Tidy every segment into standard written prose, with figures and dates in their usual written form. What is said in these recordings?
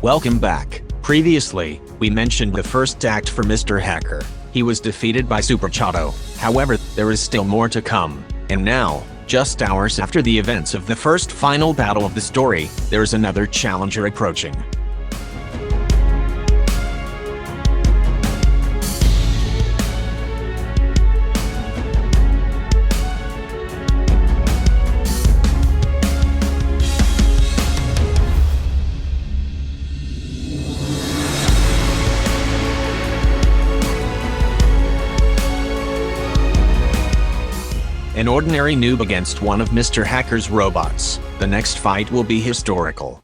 Welcome back. Previously, we mentioned the first act for Mr. Hacker. He was defeated by Super Chato. However, there is still more to come. And now, just hours after the events of the first final battle of the story, there is another challenger approaching. An ordinary noob against one of Mr. Hacker's robots. The next fight will be historical.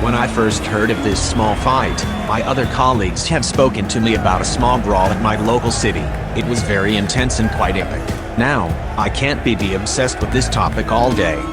When I first heard of this small fight, my other colleagues had spoken to me about a small brawl at my local city. It was very intense and quite epic. Now, I can't be obsessed with this topic all day.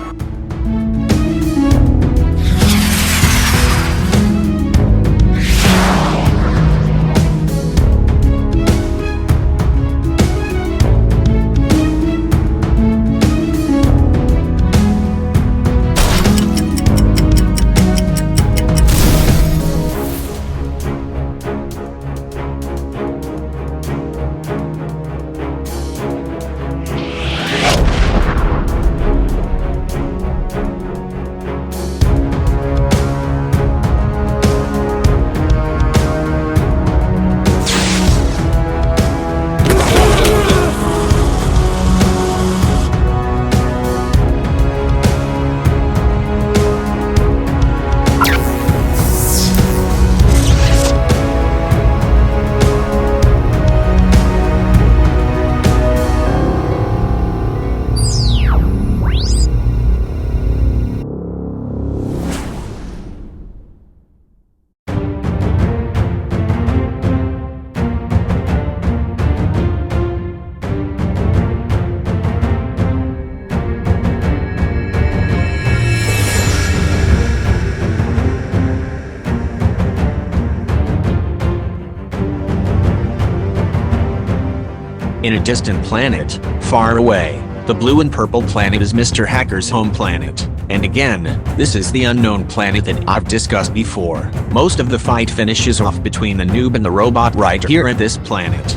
In a distant planet, far away, the blue and purple planet is Mr. Hacker's home planet. And again, this is the unknown planet that I've discussed before. Most of the fight finishes off between the noob and the robot right here at this planet.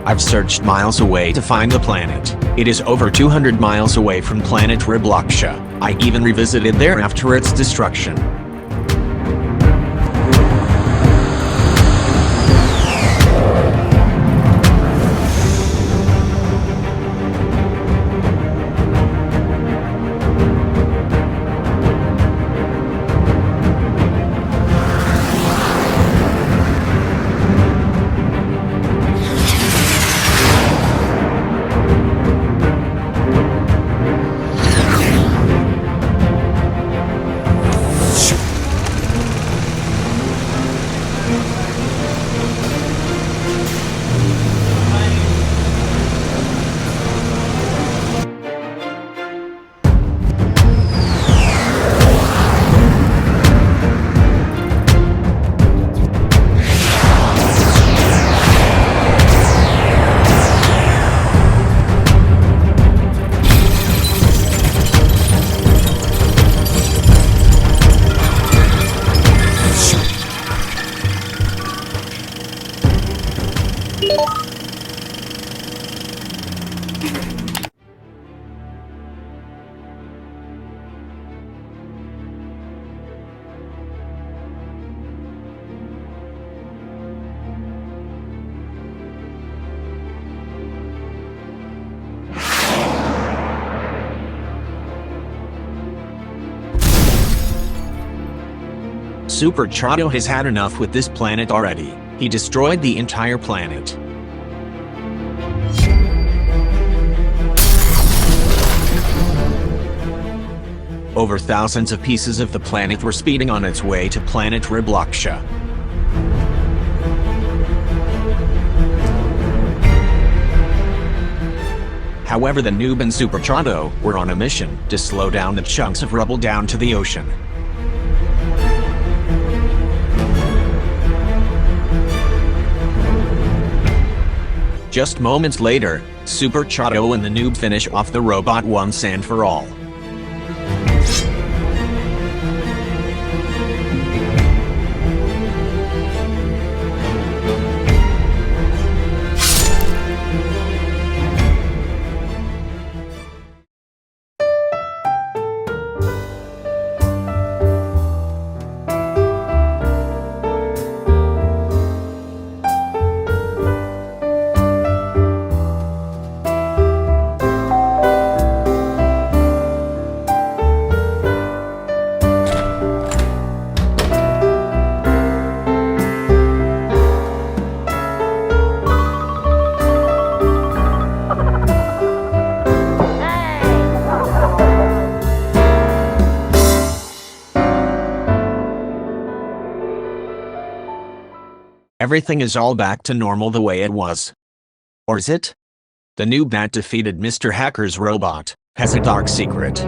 I've searched miles away to find the planet. It is over 200 miles away from planet Ribloxia. I even revisited there after its destruction. Super Chato has had enough with this planet already. He destroyed the entire planet. Over thousands of pieces of the planet were speeding on its way to planet Ribloxia. However, the Noob and Super Chato were on a mission to slow down the chunks of rubble down to the ocean. Just moments later, Super Chato and the Noob finish off the robot once and for all. Everything is all back to normal the way it was. Or is it? The Noob that defeated Mr. Hacker's robot has a dark secret.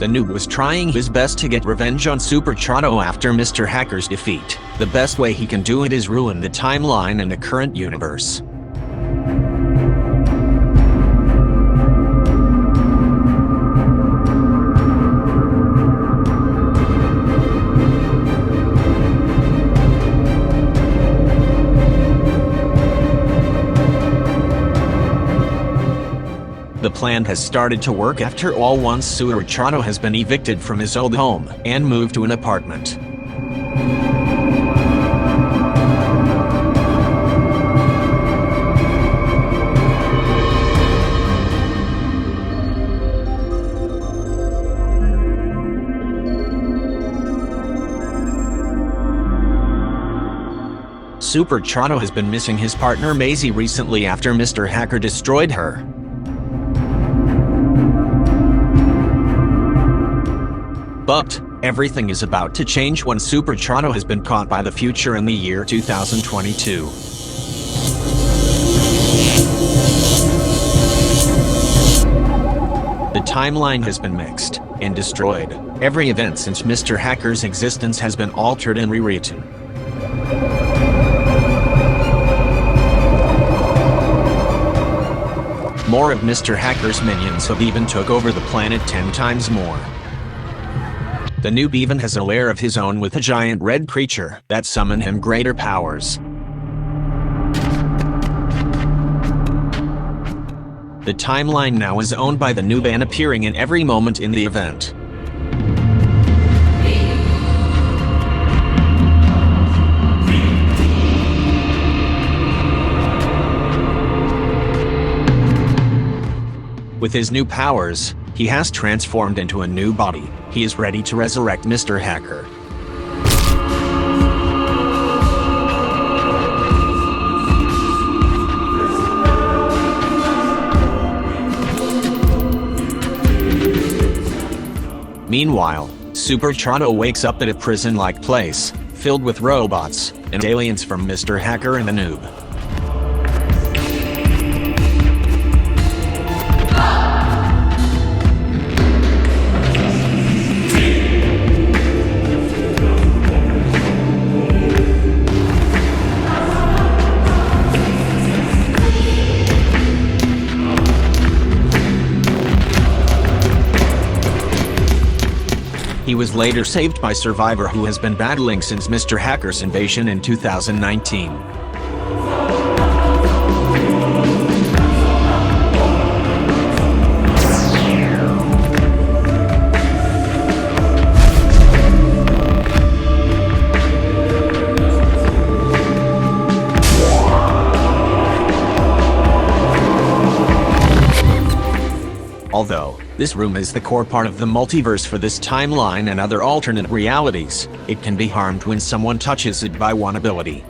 The Noob was trying his best to get revenge on Super Chato after Mr. Hacker's defeat. The best way he can do it is ruin the timeline in the current universe. The plan has started to work after all once Super Chato has been evicted from his old home and moved to an apartment. Super Chato has been missing his partner Maisie recently after Mr. Hacker destroyed her. But everything is about to change when Super Chato has been caught by the future in the year 2022. The timeline has been mixed and destroyed. Every event since Mr. Hacker's existence has been altered and rewritten. More of Mr. Hacker's minions have even took over the planet 10 times more. The Noob even has a lair of his own with a giant red creature that summon him greater powers. The timeline now is owned by the Noob and appearing in every moment in the event. With his new powers, he has transformed into a new body. He is ready to resurrect Mr. Hacker. Meanwhile, Super Chano wakes up at a prison-like place, filled with robots and aliens from Mr. Hacker and the Noob. He was later saved by Survivor, who has been battling since Mr. Hacker's invasion in 2019. Although this room is the core part of the multiverse for this timeline and other alternate realities, it can be harmed when someone touches it by one ability.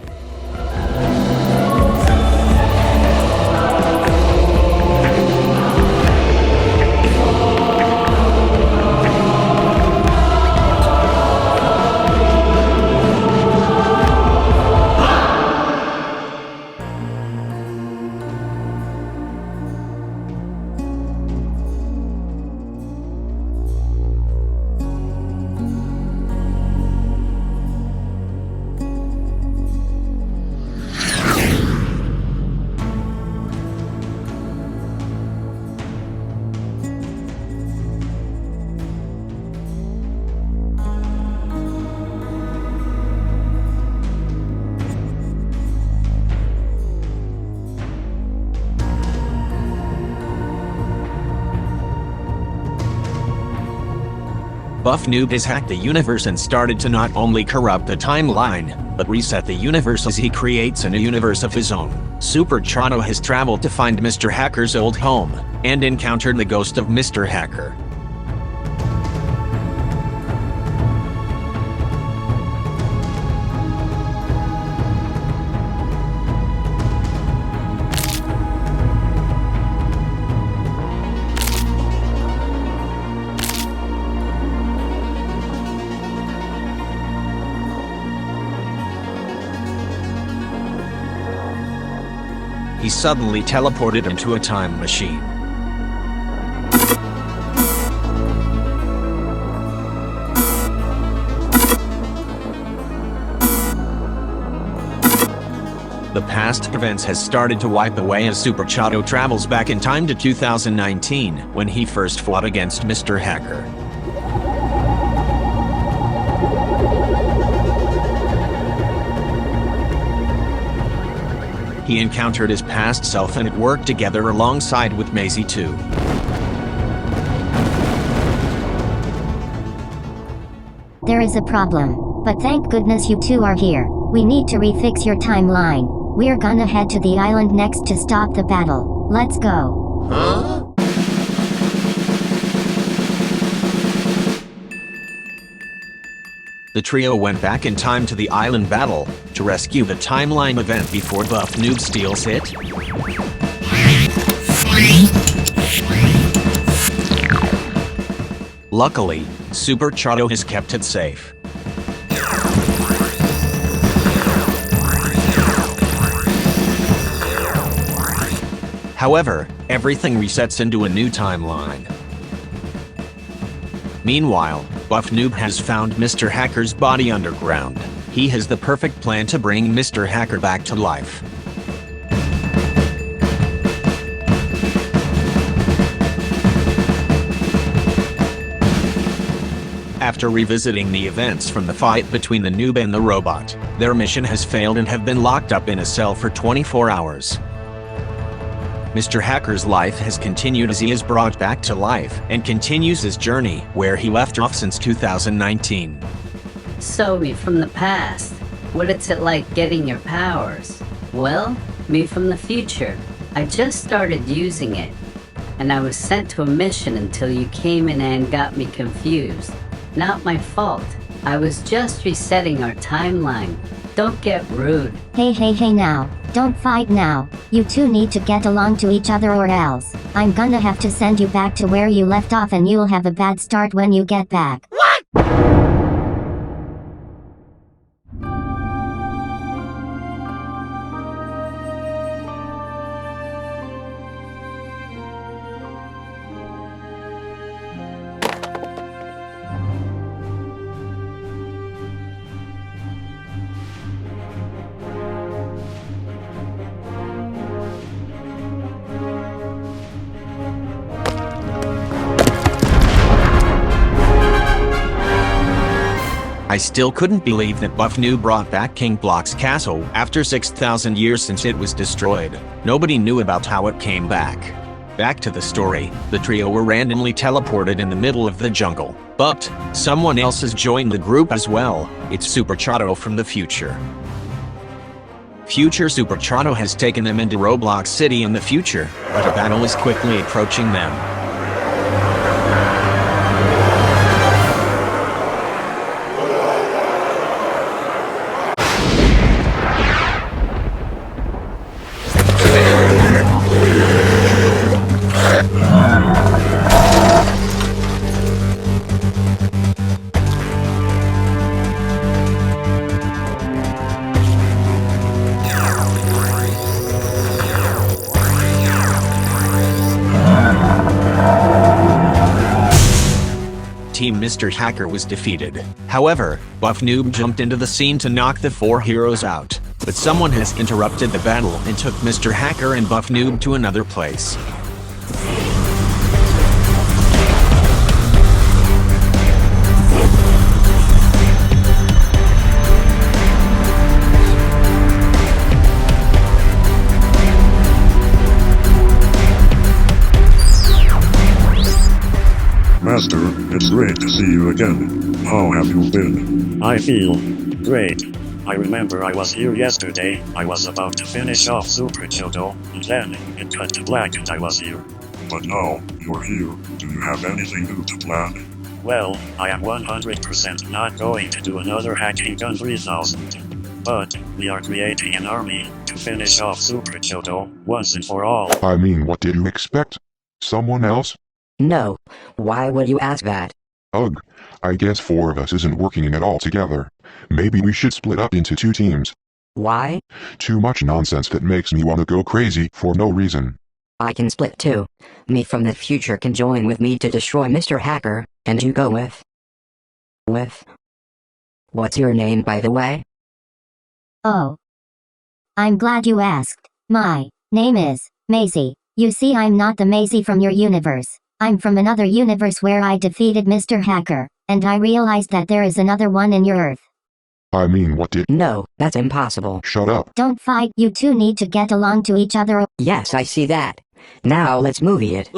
Buff Noob has hacked the universe and started to not only corrupt the timeline, but reset the universe as he creates a new universe of his own. Super Chano has traveled to find Mr. Hacker's old home, and encountered the ghost of Mr. Hacker. He suddenly teleported him to a time machine. The past events has started to wipe away as Super Chano travels back in time to 2019, when he first fought against Mr. Hacker. He encountered his past self and it worked together alongside with Maisie too. There is a problem, but thank goodness you two are here. We need to refix your timeline. We're gonna head to the island next to stop the battle. Let's go. Huh? The trio went back in time to the island battle to rescue the timeline event before Buff Noob steals it. Luckily, Super Chano has kept it safe. However, everything resets into a new timeline. Meanwhile, Buff Noob has found Mr. Hacker's body underground. He has the perfect plan to bring Mr. Hacker back to life. After revisiting the events from the fight between the noob and the robot, their mission has failed and have been locked up in a cell for 24 hours. Mr. Hacker's life has continued as he is brought back to life and continues his journey where he left off since 2019. So, me from the past, what is it like getting your powers? Well, me from the future, I just started using it, and I was sent to a mission until you came in and got me confused. Not my fault. I was just resetting our timeline. Don't get rude. Hey now. Don't fight now. You two need to get along to each other or else I'm gonna have to send you back to where you left off and you'll have a bad start when you get back. I still couldn't believe that Buff Noob brought back King Block's castle after 6,000 years since it was destroyed. Nobody knew about how it came back. Back to the story, the trio were randomly teleported in the middle of the jungle. But someone else has joined the group as well. It's Super Chato from the future. Future Super Chato has taken them into Roblox City in the future, but a battle is quickly approaching them. Team Mr. Hacker was defeated. However, Buff Noob jumped into the scene to knock the 4 heroes out. But someone has interrupted the battle and took Mr. Hacker and Buff Noob to another place. Master, it's great to see you again. How have you been? I feel great. I remember I was here yesterday. I was about to finish off Super Chodo, and then it cut to black and I was here. But now, you're here. Do you have anything new to plan? Well, I am 100% not going to do another Hacking Gun 3000. But we are creating an army to finish off Super Chodo once and for all. I mean, what did you expect? Someone else? No. Why would you ask that? Ugh. I guess 4 of us isn't working at all together. Maybe we should split up into 2 teams. Why? Too much nonsense that makes me want to go crazy for no reason. I can split too. Me from the future can join with me to destroy Mr. Hacker, and you go with... What's your name, by the way? Oh. I'm glad you asked. My name is Macy. You see, I'm not the Macy from your universe. I'm from another universe where I defeated Mr. Hacker, and I realized that there is another one in your Earth. I mean, what did... No, that's impossible. Shut up. Don't fight, you two need to get along to each other. Yes, I see that. Now let's movie it.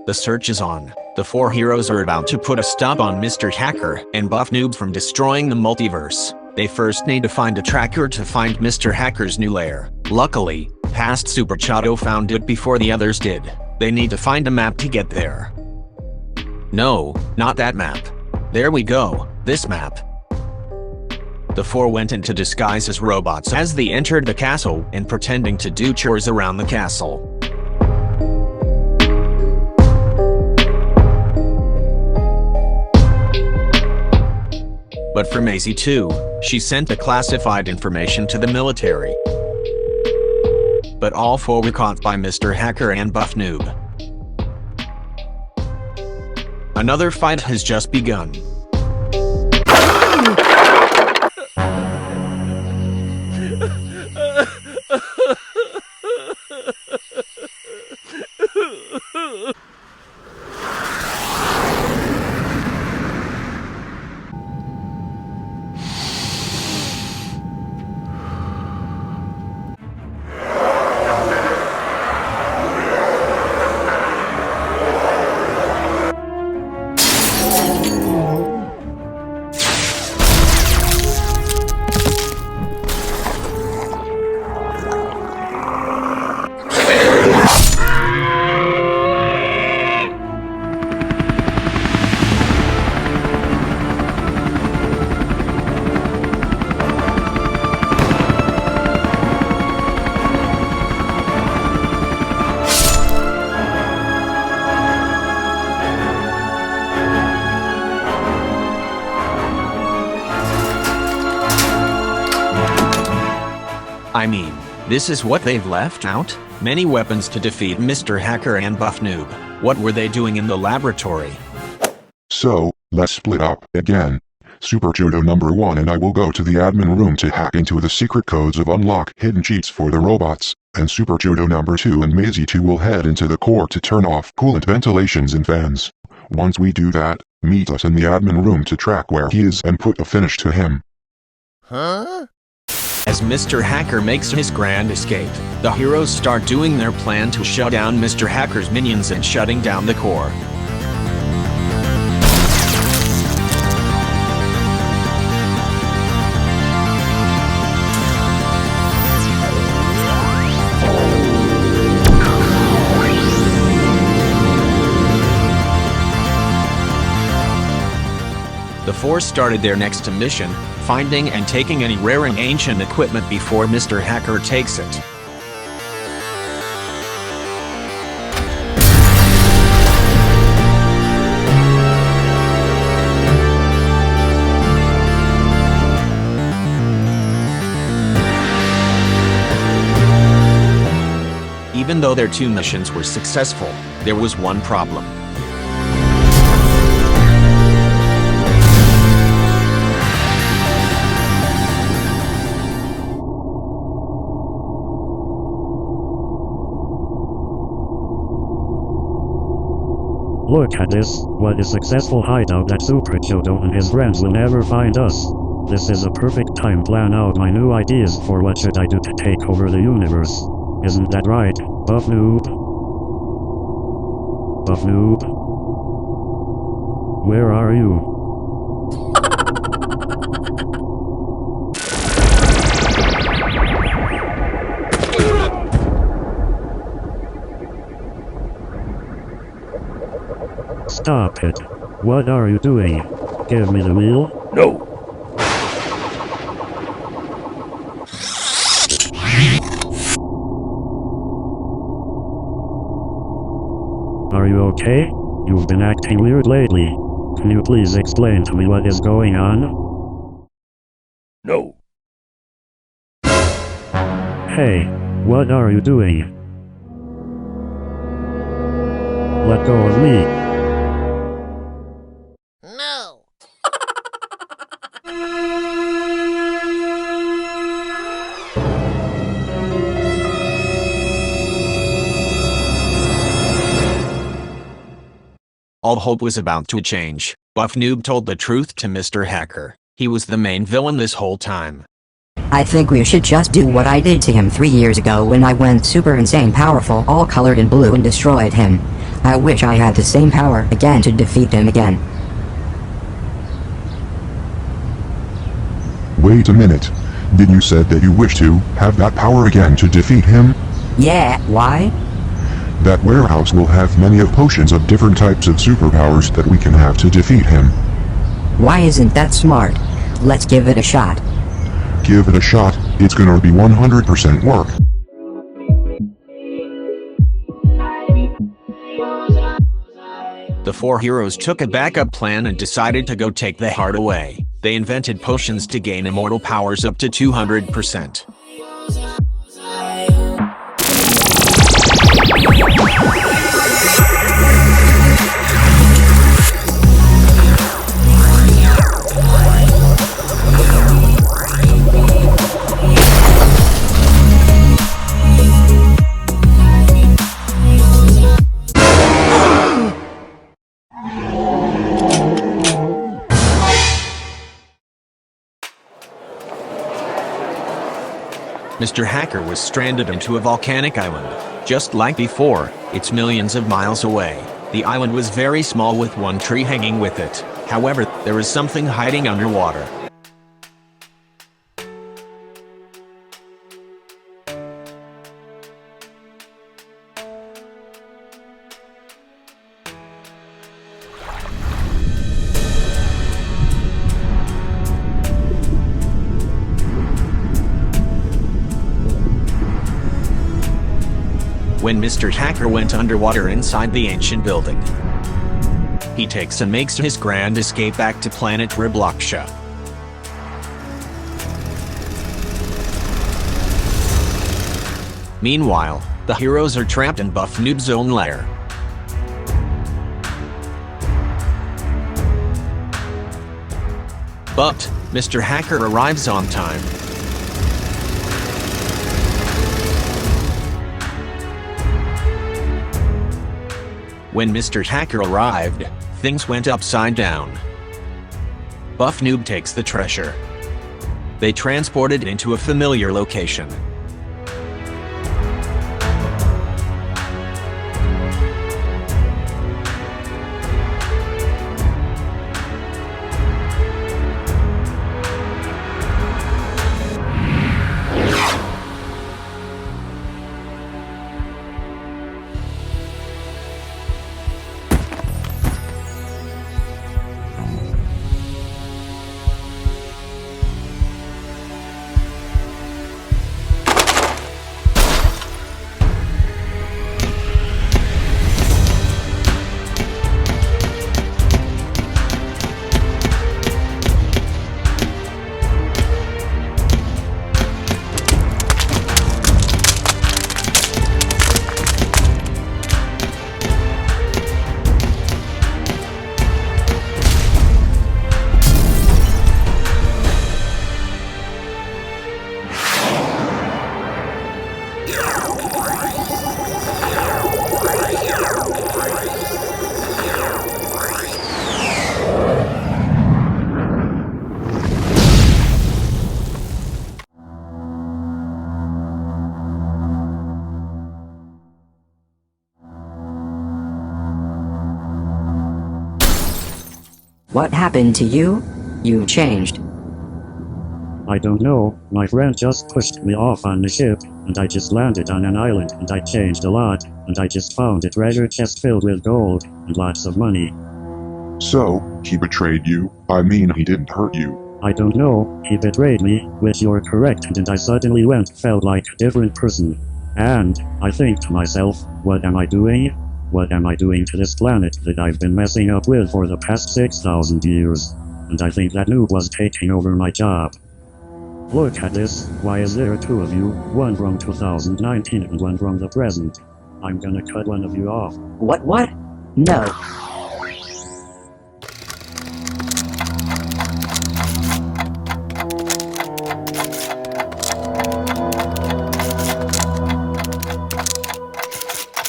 The search is on. The 4 heroes are about to put a stop on Mr. Hacker and Buff Noob from destroying the multiverse. They first need to find a tracker to find Mr. Hacker's new lair. Luckily, past Super Chato found it before the others did. They need to find a map to get there. No, not that map. There we go, this map. The 4 went into disguise as robots as they entered the castle and pretending to do chores around the castle. But for Macy too, she sent the classified information to the military. But all 4 were caught by Mr. Hacker and Buff Noob. Another fight has just begun. I mean, this is what they've left out? Many weapons to defeat Mr. Hacker and Buff Noob. What were they doing in the laboratory? So, let's split up again. Super Jodo number 1 and I will go to the admin room to hack into the secret codes of unlock hidden cheats for the robots, and Super Jodo number 2 and Maisie 2 will head into the core to turn off coolant ventilations and fans. Once we do that, meet us in the admin room to track where he is and put a finish to him. As Mr. Hacker makes his grand escape, the heroes start doing their plan to shut down Mr. Hacker's minions and shutting down the core. The four started their next mission, finding and taking any rare and ancient equipment before Mr. Hacker takes it. Even though their two missions were successful, there was one problem. Look at this, what a successful hideout that Super Jodo and his friends will never find us. This is a perfect time to plan out my new ideas for what should I do to take over the universe. Isn't that right, Buff Noob? Buff Noob? Where are you? Stop it. What are you doing? Give me the wheel? No. Are you okay? You've been acting weird lately. Can you please explain to me what is going on? No. Hey, what are you doing? Let go of me. No. All hope was about to change. Buff Noob told the truth to Mr. Hacker. He was the main villain this whole time. I think we should just do what I did to him 3 years ago when I went super insane powerful all colored in blue and destroyed him. I wish I had the same power again to defeat him again. Wait a minute. Did you said that you wish to have that power again to defeat him? Yeah, why? That warehouse will have many of potions of different types of superpowers that we can have to defeat him. Why isn't that smart? Let's give it a shot. Give it a shot, it's gonna be 100% work. The four heroes took a backup plan and decided to go take the heart away. They invented potions to gain immortal powers up to 200%. Mr. Hacker was stranded into a volcanic island. Just like before, it's millions of miles away. The island was very small with one tree hanging with it. However, there is something hiding underwater. When Mr. Hacker went underwater inside the ancient building, he takes and makes his grand escape back to planet Ribloxia. Meanwhile, the heroes are trapped in Buff Noob's own lair. But Mr. Hacker arrives on time. When Mr. Hacker arrived, things went upside down. Buff Noob takes the treasure. They transport it into a familiar location. What happened to you? You changed. I don't know, my friend just pushed me off on the ship, and I just landed on an island and I changed a lot, and I just found a treasure chest filled with gold, and lots of money. So, he betrayed you? I mean, he didn't hurt you. I don't know, he betrayed me, which you're correct, and I suddenly felt like a different person. And I think to myself, what am I doing? What am I doing to this planet that I've been messing up with for the past 6,000 years? And I think that noob was taking over my job. Look at this, why is there two of you, one from 2019 and one from the present? I'm gonna cut one of you off. What? No.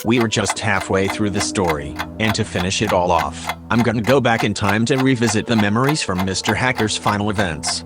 We are just halfway through the story, and to finish it all off, I'm gonna go back in time to revisit the memories from Mr. Hacker's final events.